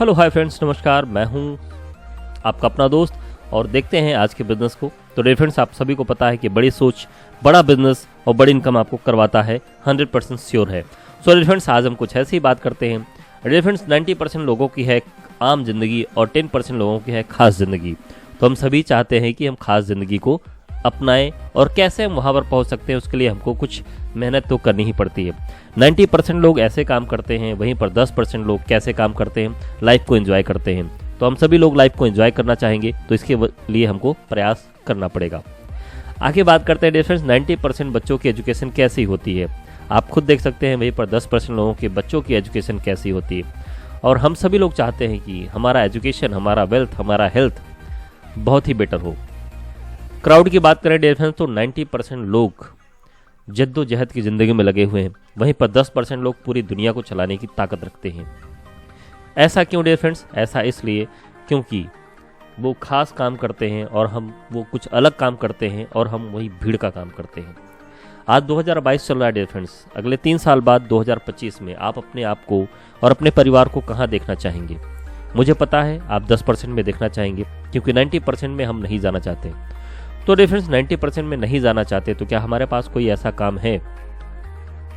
Hello hi friends, नमस्कार। मैं हूं आपका अपना दोस्त और देखते हैं आज के बिजनेस को। तो डियर फ्रेंड्स, आप सभी को पता है कि बड़ी सोच, बड़ा बिजनेस और बड़ी इनकम आपको करवाता है, 100% श्योर है। सो डियर फ्रेंड्स, आज हम कुछ ऐसी ही बात करते हैं। डियर फ्रेंड्स, 90% लोगों की है आम जिंदगी और 10% लोगों की है खास जिंदगी। तो हम सभी चाहते हैं कि हम खास जिंदगी को अपनाएं और कैसे हम वहाँ पर पहुँच सकते हैं, उसके लिए हमको कुछ मेहनत तो करनी ही पड़ती है। 90% लोग ऐसे काम करते हैं, वहीं पर 10% लोग कैसे काम करते हैं, लाइफ को एंजॉय करते हैं। तो हम सभी लोग लाइफ को एंजॉय करना चाहेंगे, तो इसके लिए हमको प्रयास करना पड़ेगा। आगे बात करते हैं डियर फ्रेंड्स, 90% बच्चों की एजुकेशन कैसी होती है। आप खुद देख सकते हैं, वहीं पर 10% लोगों के बच्चों की एजुकेशन कैसी होती है। और हम सभी लोग चाहते हैं कि हमारा एजुकेशन, हमारा वेल्थ, हमारा हेल्थ बहुत ही बेटर हो। क्राउड की बात करें डियर फ्रेंड्स, तो 90% लोग जद्दोजहद की ज़िंदगी में लगे हुए हैं, वहीं पर 10% लोग पूरी दुनिया को चलाने की ताकत रखते हैं। ऐसा क्यों डियर फ्रेंड्स? ऐसा इसलिए क्योंकि वो खास काम करते हैं और हम वो कुछ अलग काम करते हैं और हम वही भीड़ का काम करते हैं। आज 2022 चल रहा है डियर फ्रेंड्स। अगले 3 साल बाद 2025 में आप अपने आप को और अपने परिवार को कहाँ देखना चाहेंगे? मुझे पता है आप 10% में देखना चाहेंगे, क्योंकि 90% में हम नहीं जाना चाहते। तो डियर फ्रेंड्स, 90% में नहीं जाना चाहते तो क्या हमारे पास कोई ऐसा काम है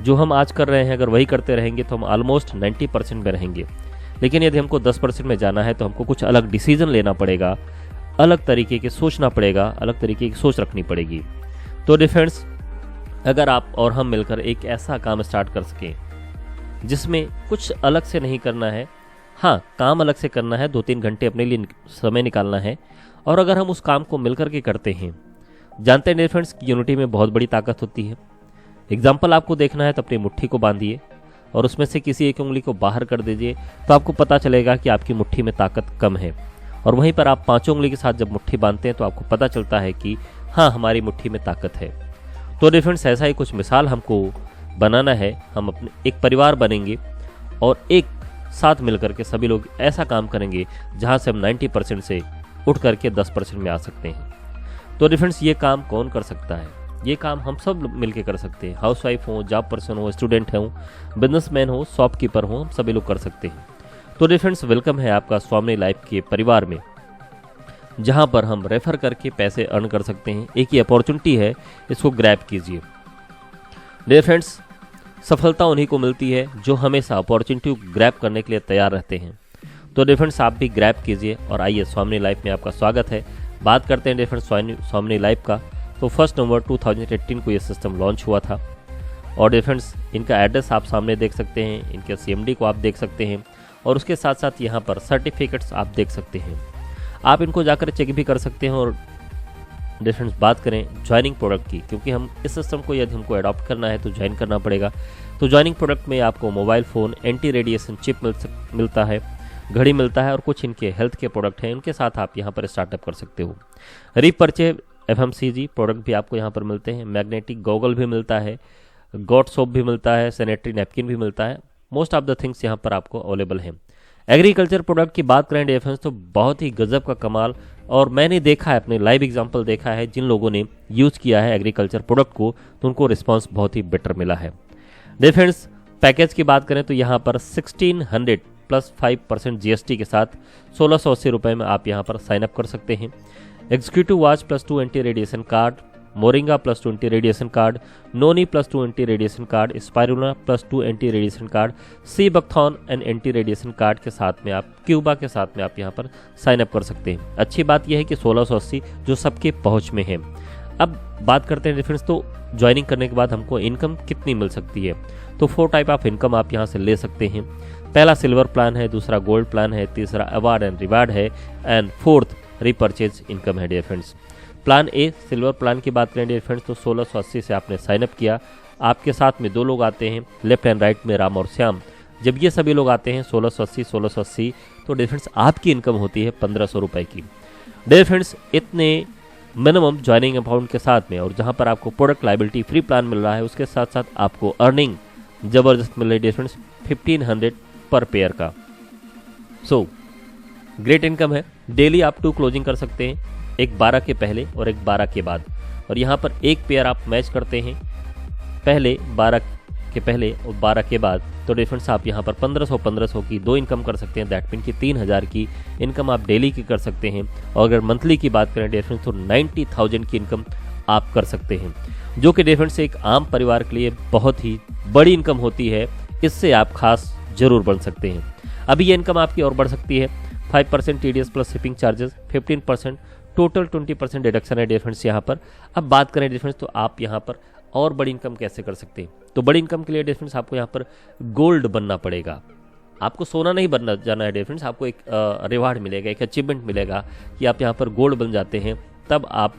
जो हम आज कर रहे हैं? अगर वही करते रहेंगे तो हम ऑलमोस्ट 90% में रहेंगे। लेकिन यदि हमको 10% में जाना है तो हमको कुछ अलग डिसीजन लेना पड़ेगा, अलग तरीके के सोचना पड़ेगा, अलग तरीके की सोच रखनी पड़ेगी। तो डियर फ्रेंड्स, अगर आप और हम मिलकर एक ऐसा काम स्टार्ट कर सकें जिसमें कुछ अलग से नहीं करना है, हाँ काम अलग से करना है, 2-3 घंटे अपने लिए समय निकालना है, और अगर हम उस काम को मिलकर के करते हैं, जानते हैं डियर फ्रेंड्स, यूनिटी में बहुत बड़ी ताकत होती है। एग्जाम्पल आपको देखना है तो अपनी मुट्ठी को बांधिए और उसमें से किसी एक उंगली को बाहर कर दीजिए, तो आपको पता चलेगा कि आपकी मुट्ठी में ताकत कम है। और वहीं पर आप 5 उंगली के साथ जब मुट्ठी बांधते हैं तो आपको पता चलता है कि हाँ, हमारी मुट्ठी में ताकत है। तो डियर फ्रेंड्स, ऐसा ही कुछ मिसाल हमको बनाना है। हम अपने एक परिवार बनेंगे और एक साथ मिलकर के सभी लोग ऐसा काम करेंगे जहाँ से हम 90% से उठ करके 10% में आ सकते हैं। तो डियर फ्रेंड्स, ये काम कौन कर सकता है? ये काम हम सब मिलके कर सकते हैं। हाउसवाइफ हो, जॉब पर्सन हो, स्टूडेंट हो, बिजनेसमैन हो, शॉपकीपर हो, हम सभी लोग कर सकते हैं। तो डियर फ्रेंड्स, वेलकम है आपका स्वामी लाइफ के परिवार में, जहां पर हम रेफर करके पैसे अर्न कर सकते हैं। एक ही अपॉर्चुनिटी है, इसको ग्रैब कीजिए। डियर फ्रेंड्स, सफलता उन्हीं को मिलती है जो हमेशा अपॉर्चुनिटी को ग्रैब करने के लिए तैयार रहते हैं। तो डियर फ्रेंड्स, आप भी ग्रैब कीजिए और आइए, स्वामी लाइफ में आपका स्वागत है। बात करते हैं डियर फ्रेंड्स स्वामी लाइफ का। तो 1 नवंबर 2018 को ये सिस्टम लॉन्च हुआ था। और डियर फ्रेंड्स, इनका एड्रेस आप सामने देख सकते हैं, इनके CMD को आप देख सकते हैं, और उसके साथ साथ यहाँ पर सर्टिफिकेट्स आप देख सकते हैं। आप इनको जाकर चेक भी कर सकते हैं। और डियर फ्रेंड्स, बात करें ज्वाइनिंग प्रोडक्ट की, क्योंकि हम इस सिस्टम को यदि हमको अडॉप्ट करना है तो ज्वाइन करना पड़ेगा। तो ज्वाइनिंग प्रोडक्ट में आपको mobile phone, anti radiation chip मिलता है, घड़ी मिलता है, और कुछ इनके हेल्थ के प्रोडक्ट हैं, उनके साथ आप यहाँ पर स्टार्टअप कर सकते हो। रीपर्चेज FMCG प्रोडक्ट भी आपको यहाँ पर मिलते हैं, मैग्नेटिक गॉगल भी मिलता है, गॉट सोप भी मिलता है, सैनिटरी नैपकिन भी मिलता है। मोस्ट ऑफ द थिंग्स यहाँ पर आपको अवेलेबल हैं। एग्रीकल्चर प्रोडक्ट की बात करें डियर फ्रेंड्स, तो बहुत ही गजब का कमाल, और मैंने देखा है, अपने लाइव एग्जांपल देखा है, जिन लोगों ने यूज़ किया है एग्रीकल्चर प्रोडक्ट को, तो उनको रिस्पांस बहुत ही बेटर मिला है। डियर फ्रेंड्स, पैकेज की बात करें तो यहाँ पर 1600 प्लस 5% GST के साथ 1680 रुपये में आप यहाँ पर साइनअप कर सकते हैं। Executive watch plus 2 anti radiation card, moringa plus 2 anti radiation card, noni plus 2 anti radiation card, spirulina plus 2 anti radiation card, sea buckthorn and anti radiation card के साथ में आप क्यूबा के साथ में आप यहाँ पर साइनअप कर सकते हैं। अच्छी बात यह है कि 1680 जो सबके पहुँच में है। अब बात करते हैं डिफरेंस, तो ज्वाइनिंग करने के बाद हमको इनकम कितनी मिल सकती है? तो 4 टाइप ऑफ इनकम आप यहाँ से ले सकते हैं। पहला सिल्वर प्लान है, दूसरा गोल्ड प्लान है, तीसरा अवार्ड एंड रिवार्ड है, एंड 4th रीपरचेज इनकम है dear friends. Plan A, silver plan की बात करें डियर फ्रेंड्स, तो 1680 से आपने साइनअप किया, आपके साथ में 2 लोग आते हैं, लेफ्ट एंड राइट में राम और श्याम। जब ये सभी लोग आते हैं 1680, तो डियर फ्रेंड्स आपकी इनकम होती है 1500 रुपये की। डियर फ्रेंड्स, इतने मिनिमम ज्वाइनिंग अमाउंट के साथ में, और जहाँ पर आपको प्रोडक्ट लाइबिलिटी फ्री प्लान मिल रहा है, उसके साथ साथ आपको अर्निंग ज़बरदस्त मिल रही है डियर फ्रेंड्स, 1500 पर पेयर का। सो ग्रेट इनकम है। डेली आप 2 क्लोजिंग कर सकते हैं, एक 12 के पहले और एक 12 के बाद। और यहाँ पर एक पेयर आप मैच करते हैं, पहले 12 के पहले और 12 के बाद, तो डिफरेंस आप यहाँ पर 1500 की 2 इनकम कर सकते हैं। दैट मीन की 3000 की इनकम आप डेली की कर सकते हैं। और अगर मंथली की बात करें डिफरेंस, तो 90,000 की इनकम आप कर सकते हैं, जो कि डिफरेंस एक आम परिवार के लिए बहुत ही बड़ी इनकम होती है। इससे आप खास जरूर बन सकते हैं। अभी ये इनकम आपकी और बढ़ सकती है। 5% TDS plus shipping charges, 15%, total 20% deduction है डिफरेंस यहाँ पर। अब बात करें डिफरेंस, तो आप यहाँ पर और बड़ी इनकम कैसे कर सकते हैं? तो बड़ी इनकम के लिए डिफरेंस आपको यहाँ पर गोल्ड बनना पड़ेगा। आपको सोना नहीं बनना जाना है डिफरेंस, आपको एक रिवार्ड मिलेगा, एक अचीवमेंट मिलेगा कि आप यहाँ पर गोल्ड बन जाते हैं। तब आप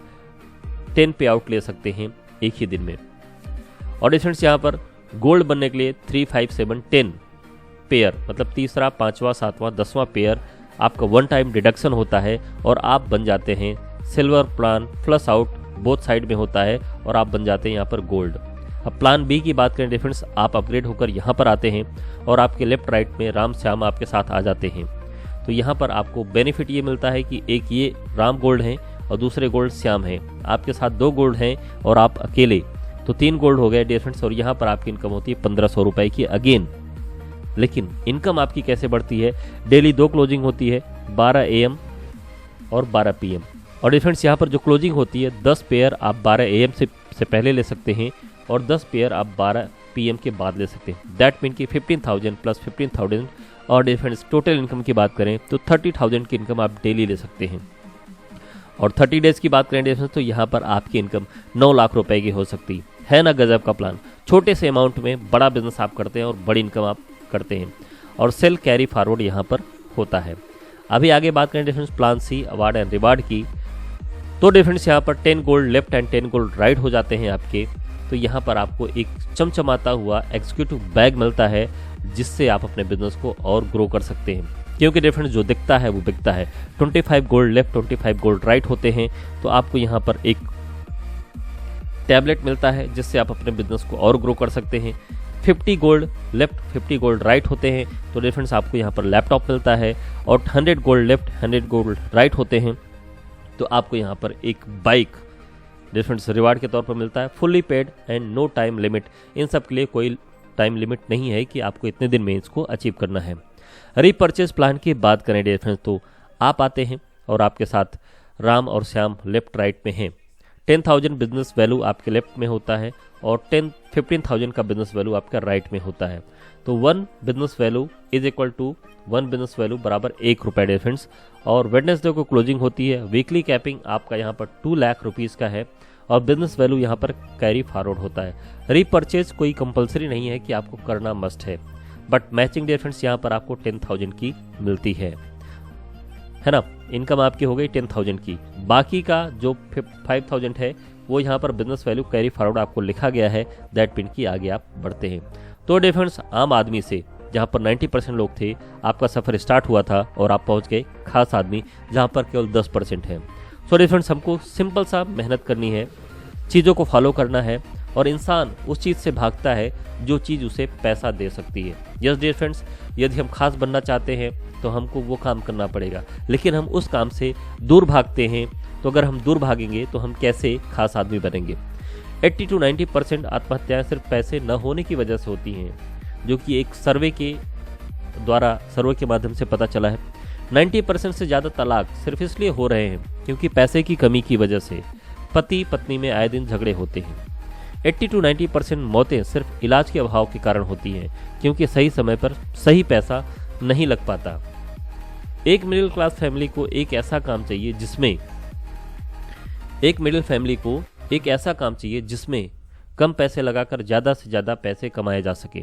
10 पे आउट ले सकते हैं एक ही दिन में। और डिफरेंस यहाँ पर गोल्ड बनने के लिए 3, 5, 7, 10 पेयर, मतलब तीसरा, 5वां, 7वां, 10वां पेयर आपका वन टाइम डिडक्शन होता है और आप बन जाते हैं silver plan. Flush out both side में होता है और आप बन जाते हैं यहाँ पर गोल्ड। अब प्लान बी की बात करें डिफरेंस, आप अपग्रेड होकर यहाँ पर आते हैं और आपके लेफ्ट राइट में राम श्याम आपके साथ आ जाते हैं। तो यहाँ पर आपको बेनिफिट ये मिलता है कि एक ये राम गोल्ड हैं और दूसरे गोल्ड श्याम हैं। आपके साथ 2 गोल्ड हैं और आप अकेले, तो 3 गोल्ड हो गए डिफरेंस। और यहाँ पर आपकी इनकम होती है 1500 रुपए की अगेन। लेकिन इनकम आपकी कैसे बढ़ती है? डेली 2 क्लोजिंग होती है, 12 AM और 12 PM। और डिफरेंस यहाँ पर जो क्लोजिंग होती है, 10 पेयर आप 12 AM से पहले ले सकते हैं और 10 पेयर आप 12 PM के बाद ले सकते हैं। दैट मीन कि 15,000 प्लस 15,000। और डिफरेंस टोटल इनकम की बात करें तो 30,000 की इनकम आप डेली ले सकते हैं। और 30 डेज की बात करें डिफरेंस, तो यहाँ पर आपकी इनकम 9 लाख रुपए की हो सकती है ना। गजब का प्लान। छोटे से अमाउंट में बड़ा बिजनेस आप करते हैं और बड़ी इनकम आप करते हैं। और सेल कैरी फॉरवर्ड यहाँ पर होता है। अभी आगे बात करें difference plan C award and reward की, तो डिफरेंस यहाँ पर 10 gold left and 10 gold right हो जाते हैं आपके। तो यहाँ पर आपको एक चमचमाता हुआ एग्जीक्यूटिव बैग मिलता है, जिससे आप अपने बिजनेस को और ग्रो कर सकते हैं। क्योंकि डिफरेंस जो दिखता है वो बिकता है। 25 गोल्ड लेफ्ट 25 गोल्ड राइट होते हैं, तो आपको यहाँ पर एक टैबलेट मिलता है, जिससे आप अपने बिजनेस को और ग्रो कर सकते हैं। 50 गोल्ड लेफ्ट 50 गोल्ड राइट होते हैं, तो डिफरेंस आपको यहाँ पर लैपटॉप मिलता है। और 100 गोल्ड लेफ्ट 100 गोल्ड राइट होते हैं, तो आपको यहाँ पर एक बाइक डिफरेंस रिवार्ड के तौर पर मिलता है। Fully paid and no time limit. इन सब के लिए कोई टाइम लिमिट नहीं है कि आपको इतने दिन में इसको अचीव करना है। रीपर्चेज प्लान की बात करें डिफरेंस, तो आप आते हैं और आपके साथ राम और श्याम लेफ्ट राइट में हैं। 10,000 बिजनेस वैल्यू आपके लेफ्ट में होता है और 15,000 का बिजनेस वैल्यू आपका राइट में होता है। तो 1 business value is equal to 1 business value बराबर 1 रुपये डिफरेंस। और वेडनेसडे को क्लोजिंग होती है। वीकली कैपिंग आपका यहाँ पर 2 लाख रुपीज़ का है और बिजनेस वैल्यू यहाँ पर कैरी फॉरवर्ड होता है। रीपर्चेज कोई कंपलसरी नहीं है कि आपको करना मस्ट है, बट मैचिंग डिफरेंस यहाँ पर आपको 10,000 की मिलती है ना। इनकम आपकी हो गई 10,000 की। बाकी का जो 5,000 है वो यहाँ पर बिजनेस वैल्यू कैरी फॉरवर्ड आपको लिखा गया है। दैट मीन की आगे आप बढ़ते हैं। तो डिफरेंस आम आदमी से, जहाँ पर 90% लोग थे, आपका सफ़र स्टार्ट हुआ था और आप पहुँच गए खास आदमी, जहाँ पर केवल 10% है। सो डिफरेंस हमको सिंपल सा मेहनत करनी है, चीज़ों को फॉलो करना है और इंसान उस चीज़ से भागता है जो चीज़ उसे पैसा दे सकती है। यस डियर फ्रेंड्स, यदि हम खास बनना चाहते हैं तो हमको वो काम करना पड़ेगा, लेकिन हम उस काम से दूर भागते हैं। तो अगर हम दूर भागेंगे तो हम कैसे खास आदमी बनेंगे? 80 to 90% आत्महत्याएं सिर्फ पैसे न होने की वजह से होती हैं, जो कि एक सर्वे के माध्यम से पता चला है। 90% से ज़्यादा तलाक सिर्फ इसलिए हो रहे हैं क्योंकि पैसे की कमी की वजह से पति पत्नी में आए दिन झगड़े होते हैं। 80 to 90% मौतें सिर्फ इलाज के अभाव के कारण होती हैं, क्योंकि सही समय पर सही पैसा नहीं लग पाता। एक मिडिल क्लास फैमिली को एक ऐसा काम चाहिए जिसमें कम पैसे लगाकर ज़्यादा से ज़्यादा पैसे कमाए जा सके।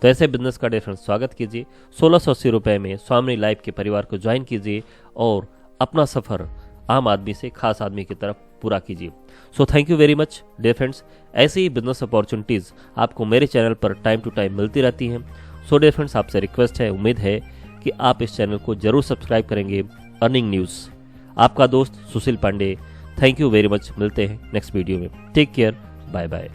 तो ऐसे बिजनेस का डिफरेंस स्वागत कीजिए। 1680 रुपये में स्वामी लाइफ के परिवार को ज्वाइन कीजिए और अपना सफ़र आम आदमी से खास आदमी की तरफ पूरा कीजिए। So thank you very much dear friends. ऐसी ही बिजनेस अपॉर्चुनिटीज़ आपको मेरे चैनल पर टाइम टू टाइम मिलती रहती हैं। सो डियर फ्रेंड्स, आपसे रिक्वेस्ट है, उम्मीद है कि आप इस चैनल को जरूर सब्सक्राइब करेंगे। अर्निंग न्यूज़, आपका दोस्त Sushil Pandey. Thank you very much. मिलते हैं नेक्स्ट वीडियो में। Take care, bye bye.